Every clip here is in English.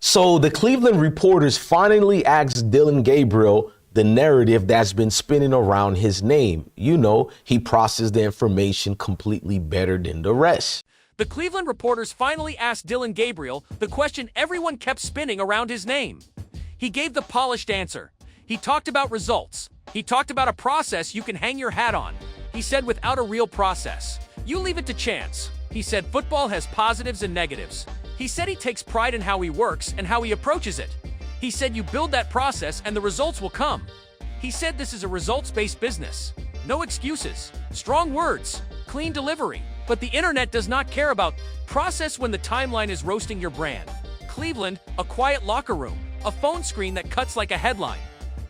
So the Cleveland reporters finally asked Dillon Gabriel the narrative that's been spinning around his name. You know, he processed the information completely better than the rest. The Cleveland reporters finally asked Dillon Gabriel the question everyone kept spinning around his name. He gave the polished answer. He talked about results. He talked about a process you can hang your hat on. He said without a real process, you leave it to chance. He said football has positives and negatives. He said he takes pride in how he works and how he approaches it. He said you build that process and the results will come. He said this is a results-based business. No excuses, strong words, clean delivery. But the internet does not care about process when the timeline is roasting your brand. Cleveland, a quiet locker room, a phone screen that cuts like a headline.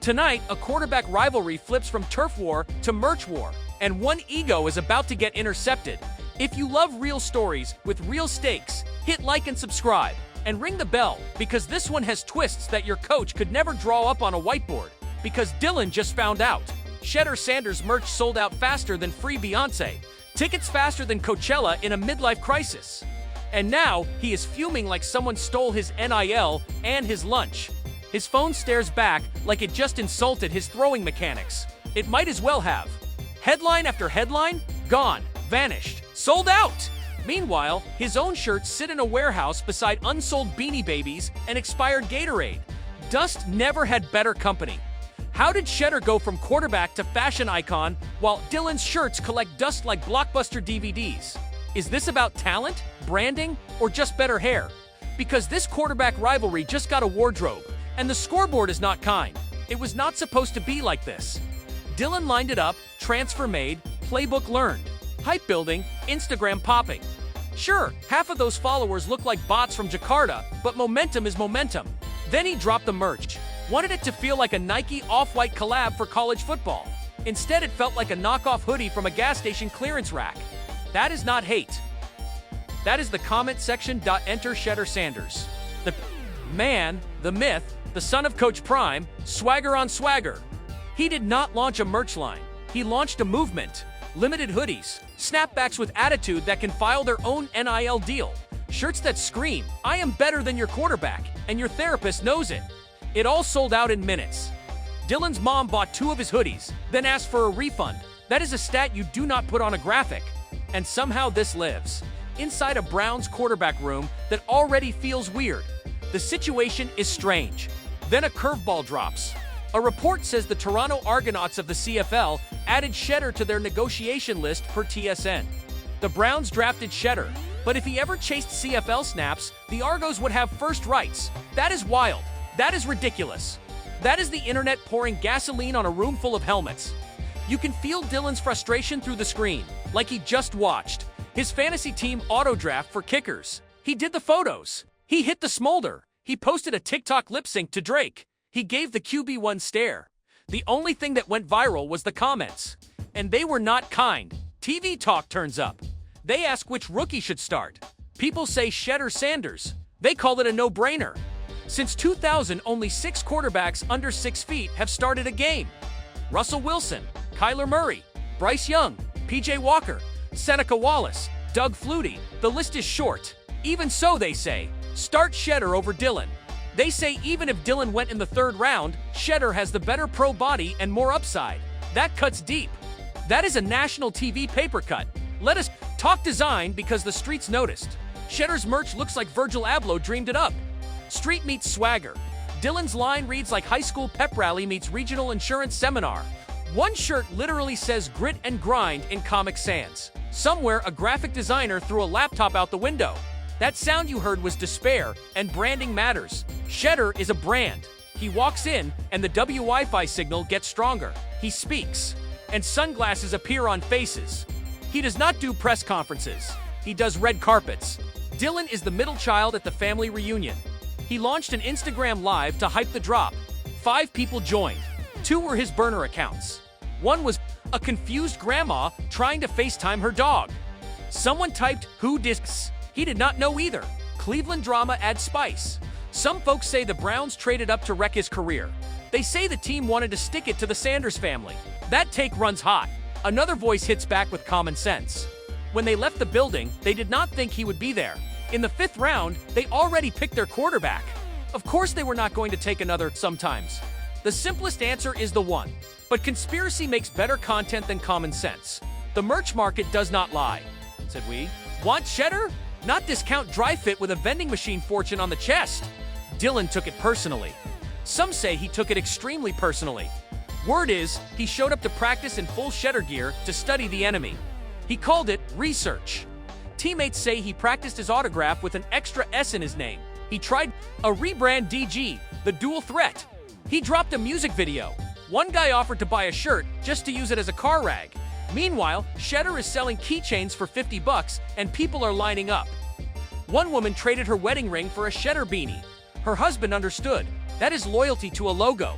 Tonight, a quarterback rivalry flips from turf war to merch war, and one ego is about to get intercepted. If you love real stories with real stakes, hit like and subscribe, and ring the bell, because this one has twists that your coach could never draw up on a whiteboard, because Dillon just found out. Shedeur Sanders merch sold out faster than free Beyonce, tickets faster than Coachella in a midlife crisis. And now, he is fuming like someone stole his NIL and his lunch. His phone stares back like it just insulted his throwing mechanics. It might as well have. Headline after headline, gone, vanished, sold out! Meanwhile, his own shirts sit in a warehouse beside unsold Beanie Babies and expired Gatorade. Dust never had better company. How did Shedeur go from quarterback to fashion icon while Dillon's shirts collect dust like Blockbuster DVDs? Is this about talent, branding, or just better hair? Because this quarterback rivalry just got a wardrobe, and the scoreboard is not kind. It was not supposed to be like this. Dillon lined it up, transfer made, playbook learned. Hype building, Instagram popping. Sure, half of those followers look like bots from Jakarta, but momentum is momentum. Then he dropped the merch. Wanted it to feel like a Nike Off-White collab for college football. Instead, it felt like a knockoff hoodie from a gas station clearance rack. That is not hate. That is the comment section. Enter Shedeur Sanders. The man, the myth, the son of Coach Prime, swagger on swagger. He did not launch a merch line. He launched a movement. Limited hoodies, snapbacks with attitude that can file their own NIL deal, shirts that scream, I am better than your quarterback, and your therapist knows it. It all sold out in minutes. Dillon's mom bought 2 of his hoodies, then asked for a refund. That is a stat you do not put on a graphic. And somehow this lives. Inside a Browns quarterback room that already feels weird. The situation is strange. Then a curveball drops. A report says the Toronto Argonauts of the CFL added Shedeur to their negotiation list per TSN. The Browns drafted Shedeur, but if he ever chased CFL snaps, the Argos would have first rights. That is wild. That is ridiculous. That is the internet pouring gasoline on a room full of helmets. You can feel Dillon's frustration through the screen, like he just watched his fantasy team auto-draft for kickers. He did the photos. He hit the smolder. He posted a TikTok lip sync to Drake. He gave the QB1 stare. The only thing that went viral was the comments. And they were not kind. TV Talk turns up. They ask which rookie should start. People say Shedeur Sanders. They call it a no-brainer. Since 2000, only 6 quarterbacks under 6 feet have started a game. Russell Wilson, Kyler Murray, Bryce Young, PJ Walker, Seneca Wallace, Doug Flutie. The list is short. Even so, they say, start Shedeur over Dillon. They say even if Dillon went in the 3rd round, Shedeur has the better pro body and more upside. That cuts deep. That is a national TV paper cut. Let us talk design because the streets noticed. Shedeur's merch looks like Virgil Abloh dreamed it up. Street meets swagger. Dillon's line reads like high school pep rally meets regional insurance seminar. One shirt literally says grit and grind in Comic Sans. Somewhere, a graphic designer threw a laptop out the window. That sound you heard was despair, and branding matters. Shedeur is a brand. He walks in, and the W-Wi-Fi signal gets stronger. He speaks, and sunglasses appear on faces. He does not do press conferences. He does red carpets. Dillon is the middle child at the family reunion. He launched an Instagram Live to hype the drop. 5 people joined. 2 were his burner accounts. One was a confused grandma trying to FaceTime her dog. Someone typed, "Who discs?" He did not know either. Cleveland drama adds spice. Some folks say the Browns traded up to wreck his career. They say the team wanted to stick it to the Sanders family. That take runs hot. Another voice hits back with common sense. When they left the building, they did not think he would be there. In the 5th round, they already picked their quarterback. Of course they were not going to take another sometimes. The simplest answer is the one. But conspiracy makes better content than common sense. The merch market does not lie, said we. Want Shedeur? Not discount dry fit with a vending machine fortune on the chest. Dillon took it personally. Some say he took it extremely personally. Word is, he showed up to practice in full Shedeur gear to study the enemy. He called it research. Teammates say he practiced his autograph with an extra S in his name. He tried a rebrand DG, the dual threat. He dropped a music video. One guy offered to buy a shirt just to use it as a car rag. Meanwhile, Shedeur is selling keychains for $50 and people are lining up. One woman traded her wedding ring for a Shedeur beanie. Her husband understood. That is loyalty to a logo.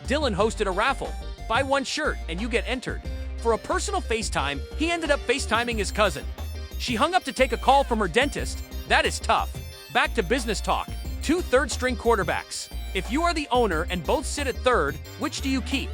Dillon hosted a raffle. Buy one shirt and you get entered. For a personal FaceTime, he ended up FaceTiming his cousin. She hung up to take a call from her dentist. That is tough. Back to business talk. 2 third-string quarterbacks. If you are the owner and both sit at third, which do you keep?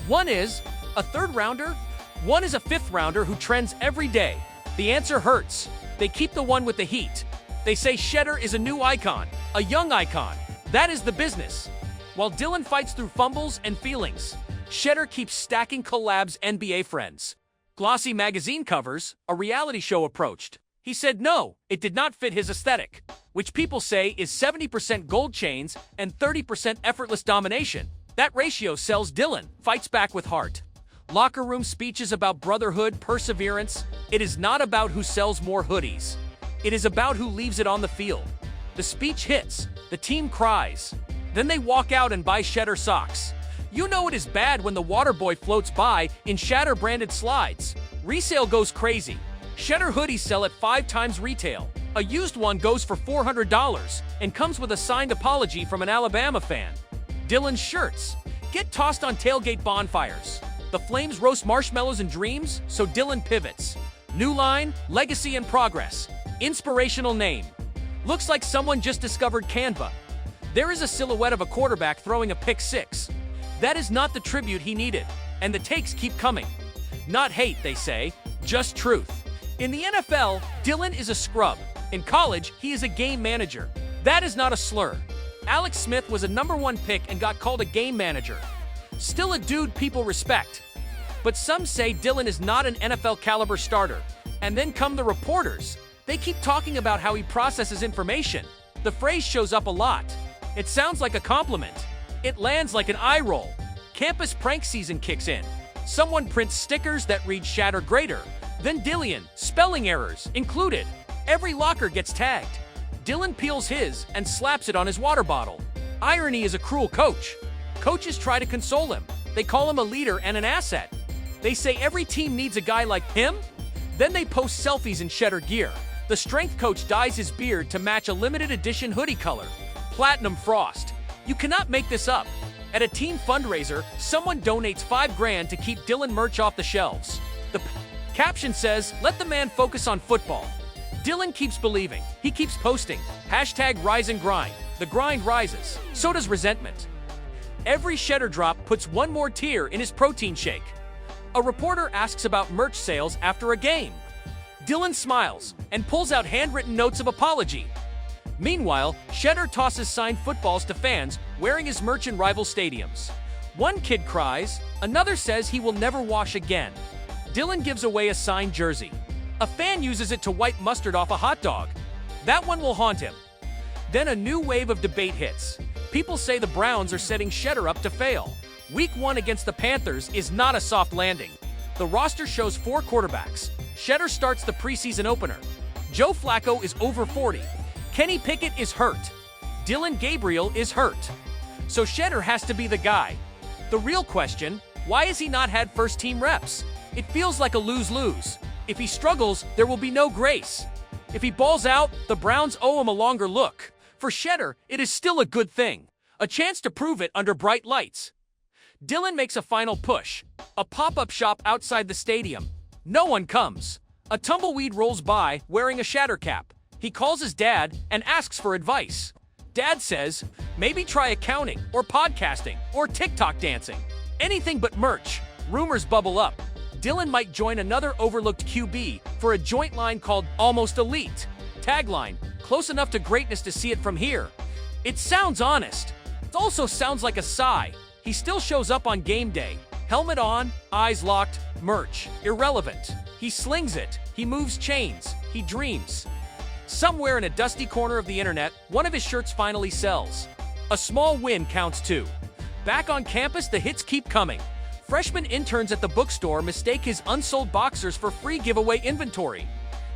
One is a third-rounder. One is a fifth-rounder who trends every day. The answer hurts. They keep the one with the heat. They say Shedeur is a new icon, a young icon. That is the business. While Dillon fights through fumbles and feelings, Shedeur keeps stacking collabs NBA friends. Glossy magazine covers, a reality show approached. He said no, it did not fit his aesthetic, which people say is 70% gold chains and 30% effortless domination. That ratio sells. Dillon fights back with heart. Locker room speeches about brotherhood, perseverance. It is not about who sells more hoodies. It is about who leaves it on the field. The speech hits, the team cries. Then they walk out and buy Shedeur socks. You know it is bad when the water boy floats by in Shadur-branded slides. Resale goes crazy. Shedeur hoodies sell at 5 times retail. A used one goes for $400 and comes with a signed apology from an Alabama fan. Dillon's shirts get tossed on tailgate bonfires. The flames roast marshmallows and dreams, so Dillon pivots. New line, legacy and progress. Inspirational name. Looks like someone just discovered Canva. There is a silhouette of a quarterback throwing a pick six. That is not the tribute he needed, and the takes keep coming. Not hate, they say, just truth. In the NFL, Dillon is a scrub. In college, he is a game manager. That is not a slur. Alex Smith was a #1 pick and got called a game manager. Still a dude people respect. But some say Dillon is not an NFL caliber starter. And then come the reporters. They keep talking about how he processes information. The phrase shows up a lot. It sounds like a compliment. It lands like an eye roll. Campus prank season kicks in. Someone prints stickers that read Shadur Greater. Then Dillon, spelling errors included. Every locker gets tagged. Dillon peels his and slaps it on his water bottle. Irony is a cruel coach. Coaches try to console him. They call him a leader and an asset. They say every team needs a guy like him. Then they post selfies in Shedeur gear. The strength coach dyes his beard to match a limited edition hoodie color. Platinum frost. You cannot make this up. At a team fundraiser, someone donates $5,000 to keep Dillon merch off the shelves. The caption says, "Let the man focus on football." Dillon keeps believing. He keeps posting. #rise and grind. The grind rises. So does resentment. Every Shedeur drop puts one more tier in his protein shake. A reporter asks about merch sales after a game. Dillon smiles and pulls out handwritten notes of apology. Meanwhile, Shedeur tosses signed footballs to fans wearing his merch in rival stadiums. One kid cries, another says he will never wash again. Dillon gives away a signed jersey. A fan uses it to wipe mustard off a hot dog. That one will haunt him. Then a new wave of debate hits. People say the Browns are setting Shedeur up to fail. Week 1 against the Panthers is not a soft landing. The roster shows 4 quarterbacks. Shedeur starts the preseason opener. Joe Flacco is over 40. Kenny Pickett is hurt. Dillon Gabriel is hurt. So Shedeur has to be the guy. The real question, why has he not had first-team reps? It feels like a lose-lose. If he struggles, there will be no grace. If he balls out, the Browns owe him a longer look. For Shedeur, it is still a good thing. A chance to prove it under bright lights. Dillon makes a final push. A pop-up shop outside the stadium. No one comes. A tumbleweed rolls by wearing a Shedeur cap. He calls his dad and asks for advice. Dad says, maybe try accounting or podcasting or TikTok dancing. Anything but merch. Rumors bubble up. Dillon might join another overlooked QB for a joint line called Almost Elite. Tagline, close enough to greatness to see it from here. It sounds honest. It also sounds like a sigh. He still shows up on game day. Helmet on, eyes locked, merch. Irrelevant. He slings it. He moves chains. He dreams. Somewhere in a dusty corner of the internet, one of his shirts finally sells. A small win counts too. Back on campus, the hits keep coming. Freshman interns at the bookstore mistake his unsold boxers for free giveaway inventory.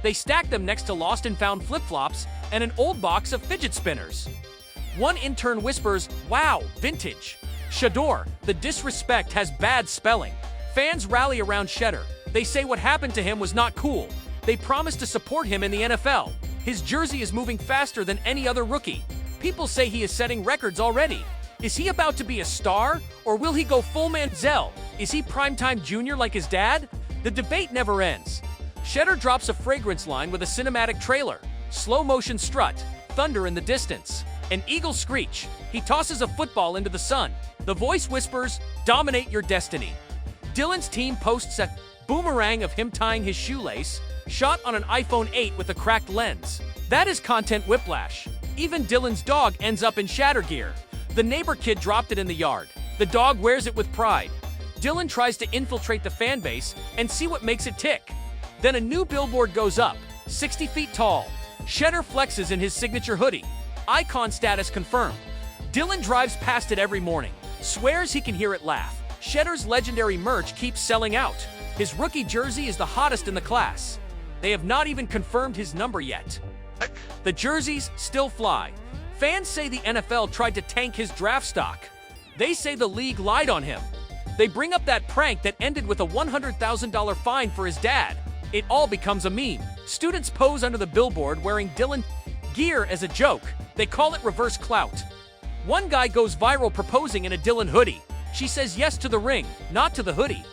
They stack them next to lost and found flip-flops and an old box of fidget spinners. One intern whispers, "Wow, vintage." Shadur, the disrespect has bad spelling. Fans rally around Shedeur. They say what happened to him was not cool. They promise to support him in the NFL. His jersey is moving faster than any other rookie. People say he is setting records already. Is he about to be a star, or will he go full Manziel? Is he primetime junior like his dad? The debate never ends. Shedeur drops a fragrance line with a cinematic trailer. Slow motion strut, thunder in the distance. An eagle screech. He tosses a football into the sun. The voice whispers, "Dominate your destiny." Dillon's team posts a boomerang of him tying his shoelace, shot on an iPhone 8 with a cracked lens. That is content whiplash. Even Dillon's dog ends up in Shadur gear. The neighbor kid dropped it in the yard. The dog wears it with pride. Dillon tries to infiltrate the fan base and see what makes it tick. Then a new billboard goes up, 60 feet tall. Shedeur flexes in his signature hoodie. Icon status confirmed. Dillon drives past it every morning, swears he can hear it laugh. Shedeur's legendary merch keeps selling out. His rookie jersey is the hottest in the class. They have not even confirmed his number yet. The jerseys still fly. Fans say the NFL tried to tank his draft stock. They say the league lied on him. They bring up that prank that ended with a $100,000 fine for his dad. It all becomes a meme. Students pose under the billboard wearing Dillon gear as a joke. They call it reverse clout. One guy goes viral proposing in a Dillon hoodie. She says yes to the ring, not to the hoodie.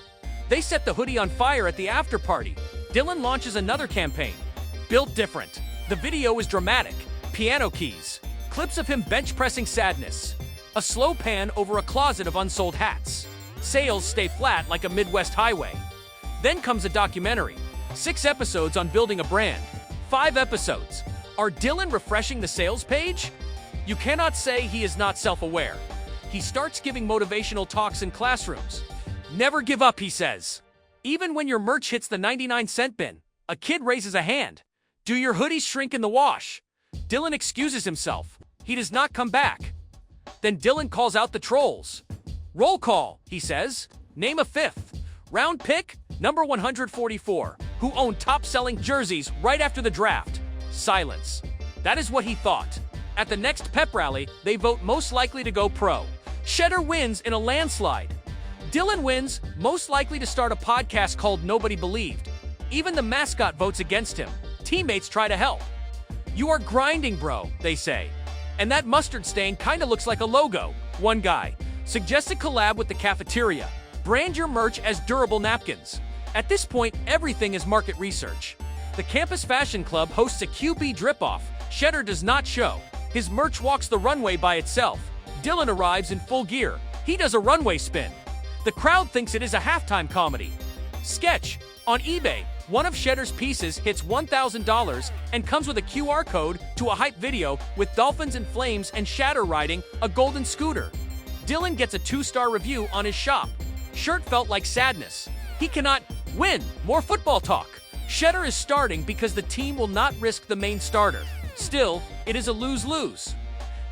They set the hoodie on fire at the after party. Dillon launches another campaign. Built different. The video is dramatic. Piano keys. Clips of him bench pressing sadness. A slow pan over a closet of unsold hats. Sales stay flat like a Midwest highway. Then comes a documentary. 6 episodes on building a brand. 5 episodes. Are Dillon refreshing the sales page? You cannot say he is not self-aware. He starts giving motivational talks in classrooms. Never give up, he says. Even when your merch hits the 99-cent bin, a kid raises a hand. Do your hoodies shrink in the wash? Dillon excuses himself. He does not come back. Then Dillon calls out the trolls. Roll call, he says. Name a 5th. Round pick, number 144, who owned top-selling jerseys right after the draft. Silence. That is what he thought. At the next pep rally, they vote most likely to go pro. Shedeur wins in a landslide. Dillon wins, most likely to start a podcast called Nobody Believed. Even the mascot votes against him. Teammates try to help. You are grinding, bro, they say. And that mustard stain kinda looks like a logo. One guy suggests a collab with the cafeteria. Brand your merch as durable napkins. At this point, everything is market research. The Campus Fashion Club hosts a QB drip-off. Shedeur does not show. His merch walks the runway by itself. Dillon arrives in full gear. He does a runway spin. The crowd thinks it is a halftime comedy. Sketch. On eBay, one of Shedeur's pieces hits $1,000 and comes with a QR code to a hype video with dolphins and flames and Shadur riding a golden scooter. Dillon gets a 2-star review on his shop. Shirt felt like sadness. He cannot win. More football talk. Shedeur is starting because the team will not risk the main starter. Still, it is a lose-lose.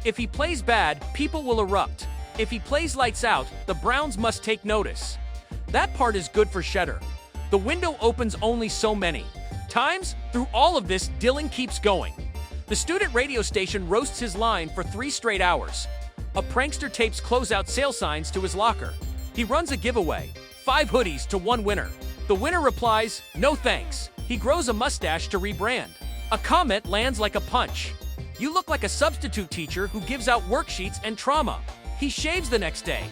If he plays bad, people will erupt. If he plays lights out, the Browns must take notice. That part is good for Shedeur. The window opens only so many times. Through all of this, Dillon keeps going. The student radio station roasts his line for 3 straight hours. A prankster tapes closeout sale signs to his locker. He runs a giveaway, 5 hoodies to 1 winner. The winner replies, "No thanks." He grows a mustache to rebrand. A comment lands like a punch. "You look like a substitute teacher who gives out worksheets and trauma." He shaves the next day.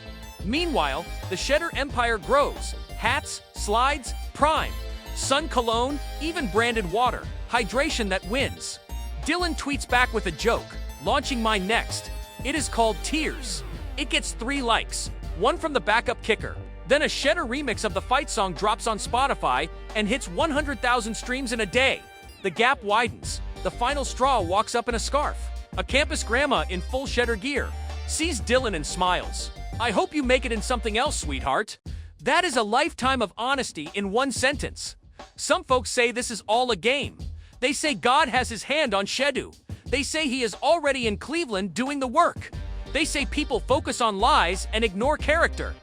Meanwhile, the Shedeur empire grows. Hats, slides, Prime, Sun Cologne, even branded water. Hydration that wins. Dillon tweets back with a joke, launching mine next. It is called Tears. It gets 3 likes, 1 from the backup kicker. Then a Shedeur remix of the fight song drops on Spotify and hits 100,000 streams in a day. The gap widens. The final straw walks up in a scarf. A campus grandma in full Shedeur gear sees Dillon and smiles. I hope you make it in something else, sweetheart. That is a lifetime of honesty in one sentence. Some folks say this is all a game. They say God has his hand on Shedeur. They say he is already in Cleveland doing the work. They say people focus on lies and ignore character.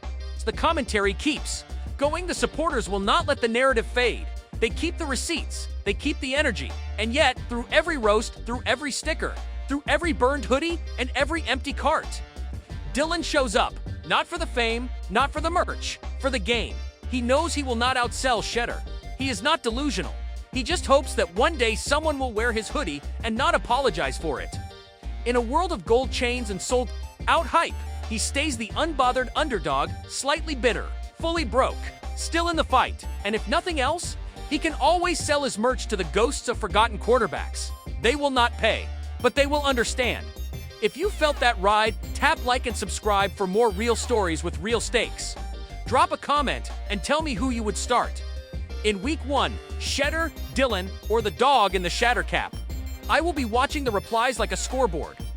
The commentary keeps going. The supporters will not let the narrative fade. They keep the receipts, they keep the energy, and yet, through every roast, through every sticker, through every burned hoodie, and every empty cart, Dillon shows up, not for the fame, not for the merch, for the game. He knows he will not outsell Shedeur. He is not delusional. He just hopes that one day someone will wear his hoodie and not apologize for it. In a world of gold chains and sold out hype, he stays the unbothered underdog, slightly bitter, fully broke, still in the fight, and if nothing else, he can always sell his merch to the ghosts of forgotten quarterbacks. They will not pay, but they will understand. If you felt that ride, tap like and subscribe for more real stories with real stakes. Drop a comment and tell me who you would start. In week 1, Shedeur, Dillon, or the dog in the shatter cap? I will be watching the replies like a scoreboard.